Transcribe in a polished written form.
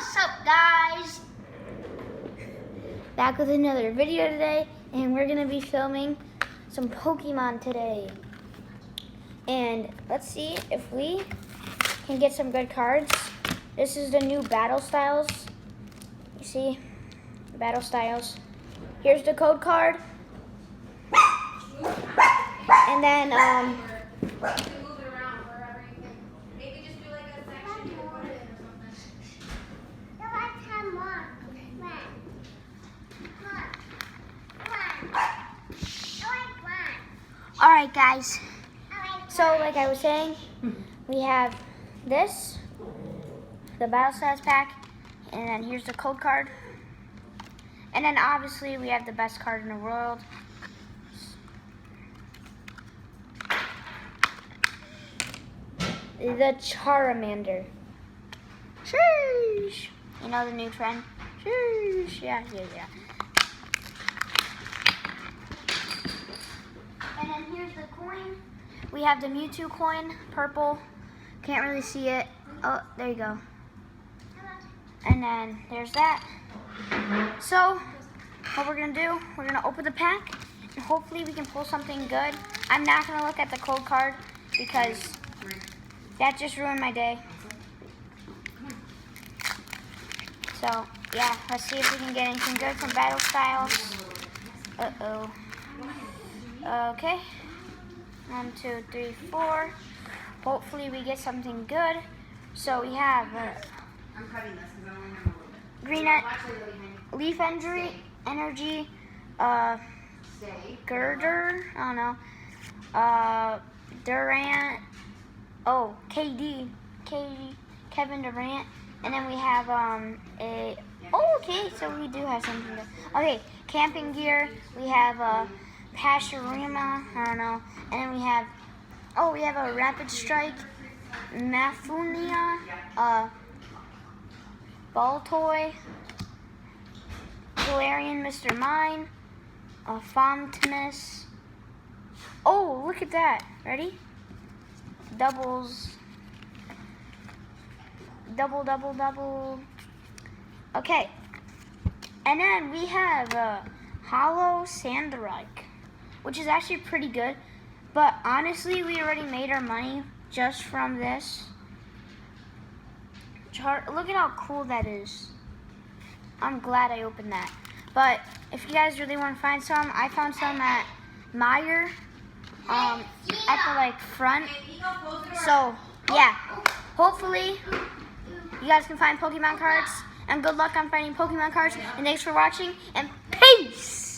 What's up, guys? Back with another video today, and we're gonna be filming some Pokemon today. And let's see if we can get some good cards. This is the new battle styles. You see, battle styles. Here's the code card, and then Alright guys, so like I was saying, we have this, the Battle Styles pack, and then here's the code card. And then obviously we have the best card in the world. The Charmander. Sheesh! You know the new trend? Sheesh! Yeah. And then here's the coin. We have the Mewtwo coin, purple. Can't really see it. Oh, there you go. And then there's that. So, what we're gonna do, we're gonna open the pack, and hopefully we can pull something good. I'm not gonna look at the code card because that just ruined my day. So, yeah, let's see if we can get anything good from Battle Styles. Uh-oh. Okay, 1, 2, 3, 4. Hopefully we get something good. So we have Green Leaf Energy, Girder, I don't know, Durant, Kevin Durant, and then we have okay, so we do have something good. Okay, camping gear, we have Pashurima, I don't know, and then we have a Rapid Strike, Mafunia, Baltoy, Galarian Mr. Mime, Fountainus. Oh, look at that. Ready? Doubles. Double. Okay. And then we have Hollow Sandrock, which is actually pretty good. But honestly, we already made our money just from this. Look at how cool that is. I'm glad I opened that. But if you guys really want to find some, I found some at Meijer, at the front. So yeah, hopefully you guys can find Pokemon cards. And good luck on finding Pokemon cards. And thanks for watching. And peace.